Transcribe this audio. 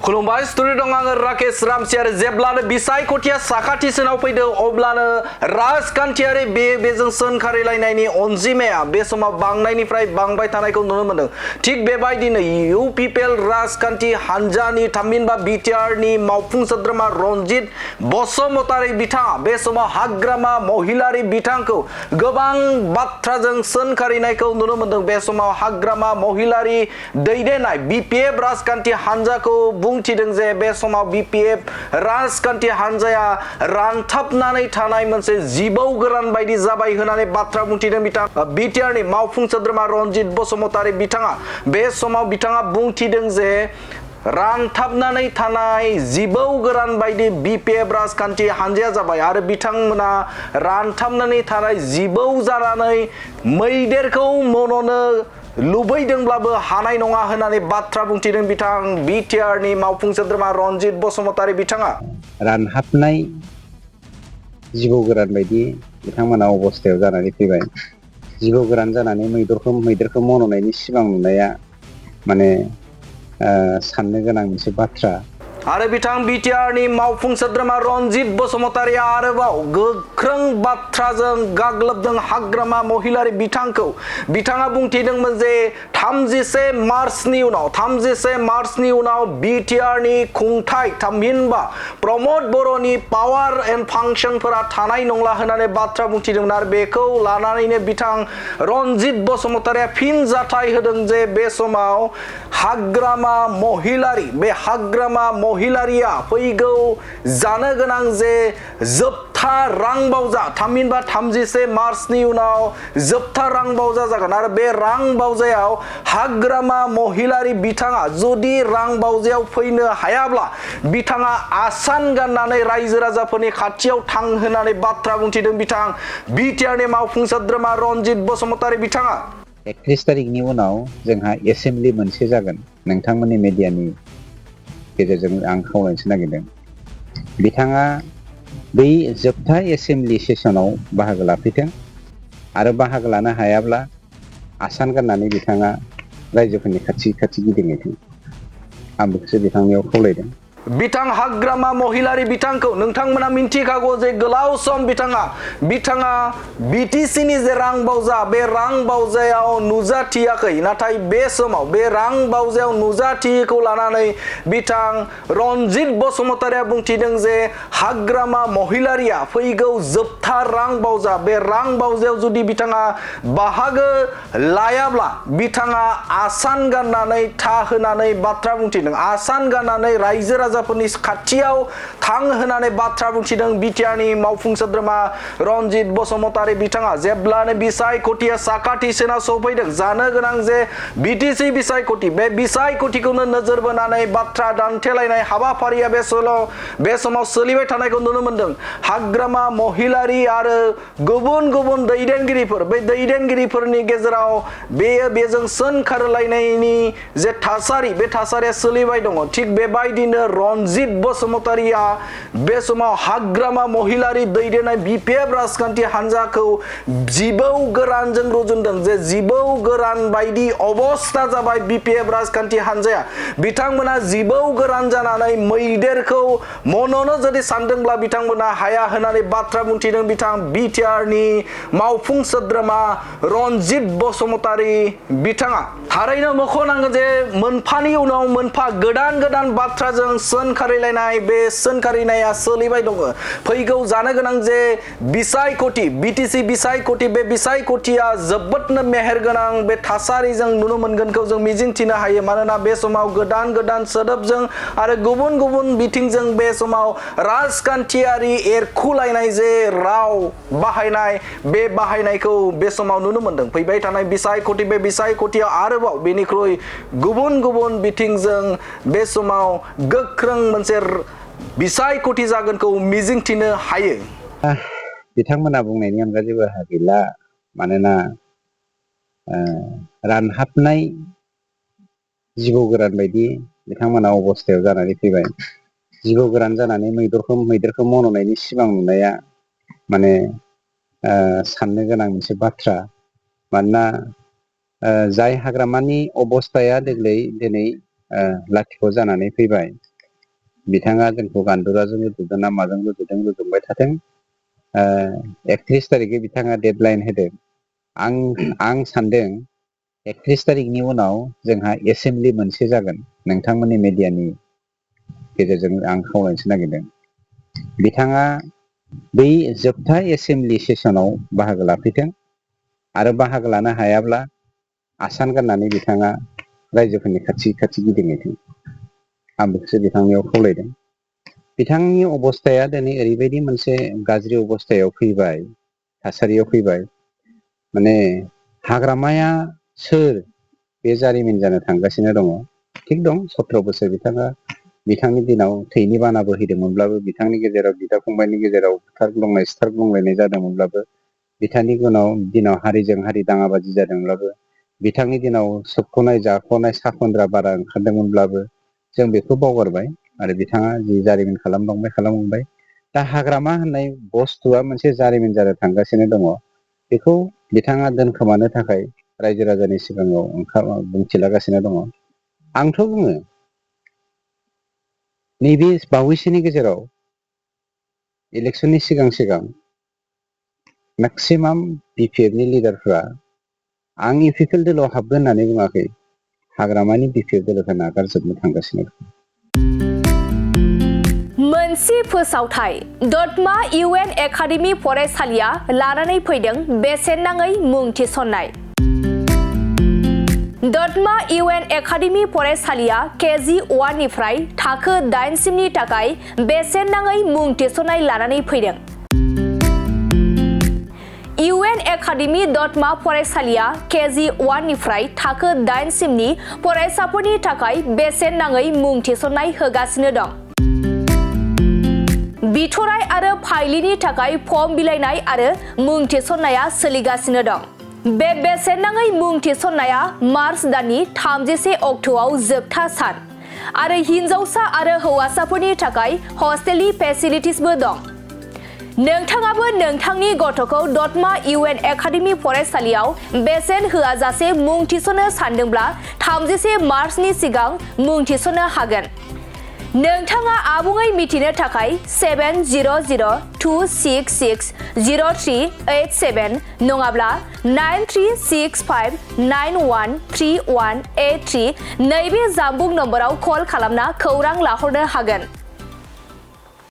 खुलुमबाय स्टुडिअ दं आङो राकेश रामसियारि जेब्लानो बिसायख'थिया साखाथिसिनाव फैदों अब्लानो राजखान्थियारि बेजों सोंखारिलायनायनि अनजिमाया बे समाव बांनायनिफ्राय बांबाय थानायखौ नुनो मोनदों। थिग बेबायदिनो इउपिपिएल राजखान्थि हान्जानि थामहिनबा बिटिआरनि मावफुं सोद्रोमा रनजित बसुमतारी बिथाङा बे समाव हाग्रामा महिलारि बिथांखौ गोबां बाथ्राजों सोंखारिनायखौ नुनो मोनदों। बे समाव हाग्रामा महिलारि दैदेननाय बिपिएफ राजखान्थि हान्जाखौ बुंथिदों जे बे समाव बिपिएफ राजखान्थि हान्जाया रानथाबनानै थानाय मोनसे जिबौ गोरान बायदि जाबाय होननानै बाथ्रा बुंथिदों बिटिआरनि मावफुं सोद्रोमा रनजित बसुमतारी बिथाङा। बे समाव बिथाङा बुंथिदों जे रानथाबनानै थानाय जिबौ गोरान बायदि बिपिएफ राजखान्थि हान्जाया जाबाय आरो बिथांमोना रानथाबनानै थानाय जिबौ जानानै मैदेरखौ मन'नो लुबैदोंब्लाबो हानाय नङा होननानै बाथ्रा बुंथिदों बिटिआरनि मावफुं सोद्रोमा रनजित बसुमतारी बिथाङा। रानहाबनाय जिबौ गोरान बायदि बिथांमोना अबस्थायाव जानानै फैबाय। जिबौ गोरान जानानै मैदेरखौ मन'नायनि सिमां नुनाया माने साननो गोनां मोनसे बाथ्रा। आरो बिटिआरनि मावफुं सोद्रोमा रनजित बसुमतारीया आरोबाव गोख्रों बाथ्राजों गाग्लोबदों हाग्रामा महिलारि बिथांखौ। बिथाङा बुंथिदोंमोन जे 31 मार्चनि उनाव बिटिआरनि खुंथाय थामहिनबा प्रमद बर'नि पावार एन्ड फांसनफोरा थानाय नंला होननानै बाथ्रा बुंथिदोंमोन आरो बेखौ लानानैनो बिथां रनजित बसुमतारीया फिन जाथाय होदों जे बे समाव हाग्रामा महिलारिया फैगौ जानो गोनां जे जोबथा रांबावजा थामहिनबा 31 मार्चनि उनाव जोबथा रांबावजा जागोन आरो बे रांबावजायाव हाग्रामा महिलारि बिथाङा जुदि रांबावजायाव फैनो हायाब्ला बिथाङा आसान गाननानै रायजो राजाफोरनि खाथियाव होननानै बाथ्रा बुंथिदों बिटिआरनि मावफुं सोद्रोमा रनजित बसुमतारी बिथाङा। 31 तारिखनि उनाव जोंहा एसेम्बलि मोनसे जागोन। नोंथांमोननि मिडियानि गेजेरजों आं खावलायनो नागिरदों बिथाङा बै जोबथा एसेम्बलि सेसनाव बाहागो लाफैथों आरो बाहागो लानो हायाब्ला आसान गाननानै बिथाङा रायजोफोरनि खाथि गिदिंहैथों। आं बेखौसो बिथांनियाव खावलायदों। हाग्रामा महिलारि बिथांखौ नोंथांमोना मिन्थिखागौ जे गोलाव सम बिथाङा बिटिसिनि जे रांबावजा बे रांबावजायाव नुजाथियाखै। नाथाय बे समाव बे रांबावजायाव नुजाथियैखौ लानानै बिथां रनजित बसुमतारीया बुंथिदों जे हाग्रामा महिलारिया फैगौ जोबथा रांबावजा बे रांबावजायाव जुदि बिथाङा बाहागो लायाब्ला बिथाङा आसान गाननानै होननानै बाथ्रा बुंथिदों। आसान गाननानै रायजो राजाफोरनि खाथियाव होननानै बाथ्रा बुंथिदों बिटिआरनि मावफुं सोद्रोमा रनजित बसुमतारी बिथाङा। जेब्लानो बिसायख'थिया साखाथिसिनाव सफैदों जानो गोनां जे बिटिसि बिसायख'थि बे बिसायख'थिखौनो नोजोर बोनानै बाथ्रा दान्थेलायनाय हाबाफारिया बे समाव सोलिबाय थानायखौ नुनो मोनदों। हाग्रामा महिलारि आरो गुबुन दैदेनगिरिफोर बे दैदेनगिरिफोरनि गेजेराव बेजों सोंखारलायनायनि जे थासारि बे थासारिया सोलिबाय दङ। थिग बेबायदिनो रनजित बसुमतारीया बे समाव हाग्रामा महिलारि दैदेननाय बिपिएफ राजखान्थि हान्जाखौ जिबौ गोरानजों रुजुनदों जे जिबौ गोरान बायदि अबस्था जाबाय बिपिएफ राजखान्थि हान्जाया। बिथांमोना जिबौ गोरान जानानै मैदेरखौ मन'नो जुदि सानदोंब्ला बिथांमोना हाया होननानै बाथ्रा बुंथिदों बिटिआरनि मावफुं सोद्रोमा रनजित बसुमतारी बिथाङा। थारैनो मख'नांगोन जे मोनफानि उनाव मोनफा गोदान बाथ्राजों सोंखारिलायनाय बे सोंखारिनाया सोलिबाय दङ। फैगौ जानो गोनां जे बिटिसि बिसायख'थि बे बिसायख'थिया जोबोदनो मेहेरगोनां बे थासारिजों नुनो मोनगोनखौ जों मिजिंथिनो हायो। मानोना बे समाव गोदान सोदोबजों आरो गुबुन बिथिंजों बे समाव राजखान्थियारि एरखुलायनाय जे राव बाहायनाय बे बाहायनायखौ बे समाव नुनो मोनदों। फैबाय थानाय बिसायख'थि बे बिसायख'थियाव आरोबाव बेनिख्रुइ गुबुन बिथिंजों बे समाव गोख्रों मोनसे बिसायख'थि जागोनखौ मिजिंथिनो हायो। बिथांमोना बुंनायनि अनगा जेबो राहा गैला। मानोना रानहाबनाय जिबौ गोरान बायदि बिथांमोना अबस्थायाव जानानै फैबाय। जिबौ गोरान जानानै मैदेरखौ मन'नायनि सिमां नुनाया माने साननो गोनां मोनसे बाथ्रा। मानोना जाय हाग्रामानि अबस्थाया दिनै लाथिख' जानानै फैबाय बिथाङा जोंखौ गान्दुराजों रुजुदों ना माजों रुजुदों रुजुबाय थाथों 31 तारिखै बिथाङा डेडलाइन होदों आं सानदों 31 तारिखनि उनाव जोंहा एसेम्बलि मोनसे जागोन नोंथांमोननि मिडियानि गेजेरजों आं खावलायनो नागिरदों बिथाङा बै जोबथा एसेम्बलि सेसनाव बाहागो लाफैथों आरो बाहागो लानो हायाब्ला आसान गाननानै बिथाङा रायजोफोरनि खाथि खाथि गिदिंहैथों आं बेखौसो बिथांनियाव खावलायदों बिथांनि अबस्थाया दिनै ओरैबायदि मोनसे गाज्रि अबस्थायाव फैबाय थासारियाव फैबाय माने हाग्रामाया सोर बे जारिमिन जानो थांगासिनो दङ थिग दं 17 बोसोर बिथांनि दिनाव थैनि बाना बोहैदोंमोनब्लाबो बिथांनि गेजेराव बिदा फंबायनि गेजेराव सिथारग्लुंनाय जादोंमोनब्लाबो बिथांनि दिनाव हारिजों हारि दाङाबाजि जादोंब्लाबो बिथांनि दिनाव सोबख'नाय जाख'नाय साखन्द्रा बारा ओंखारदोंमोनब्लाबो जों बेखौ बावगारबाय आरो बिथाङा जि जारिमिन खालामलांबाय दा हाग्रामा होननाय बस्तुआ मोनसे जारिमिन जानो थांगासिनो दङ बेखौ बिथाङा दोनखोमानो थाखाय रायजो राजानि सिगाङाव बुंथिलागासिनो दङ आंथ' बुङो नैबे बावैसोनि गेजेराव इलेक्सननि सिगां मेक्सिमाम बिपिएफनि लिडारफ्रा आं इउपिपिएल दोलोआव हाबगोन होननानै बुङाखै हाग्रामानि बिपिएफ दोलोखौ नागारजोबनो थांगासिनो मोनसे फोसावथाय दतमा इउएन एकाडेमि फरायसालिया लानानै फैदों बेसेन नाङै मुं थिसननाय दतमा इउएन एकाडेमि फरायसालिया केजि 1 निफ्राय थाखो 8 सिमनि थाखाय बेसेन नाङै मुं थिसननाय लानानै फैदों इउएन एकाडेमि दतमा फरायसालिया केजि 1 निफ्राय थाखो 8 सिमनि फरायसाफोरनि थाखाय बेसेन नाङै मुं थिसननाय होगासिनो दं बिथराय आरो फाइलिनि थाखाय फर्म बिलाइनाय आरो मुं थिसननाया सोलिगासिनो दं बे बेसेन नाङै मुं थिसननाया मार्च दाननि 31 अक्ट'आव जोबथा सान आरो हिनजावसा आरो हौवासाफोरनि थाखाय हस्टेलनि फेसिलिटिसबो दं नोंथाङाबो नोंथांनि गथ'खौ दतमा इउएन एकाडेमि फरायसालियाव बेसेन होआजासे मुं थिसननो सानदोंब्ला 31 मार्चनि सिगां मुं थिसननो हागोन नोंथाङा आबुङै मिथिनो थाखाय 7002660387 नङाब्ला 9365913183 नैबे जानबुं नम्बराव कल खालामना खौरां लाहरनो हागोन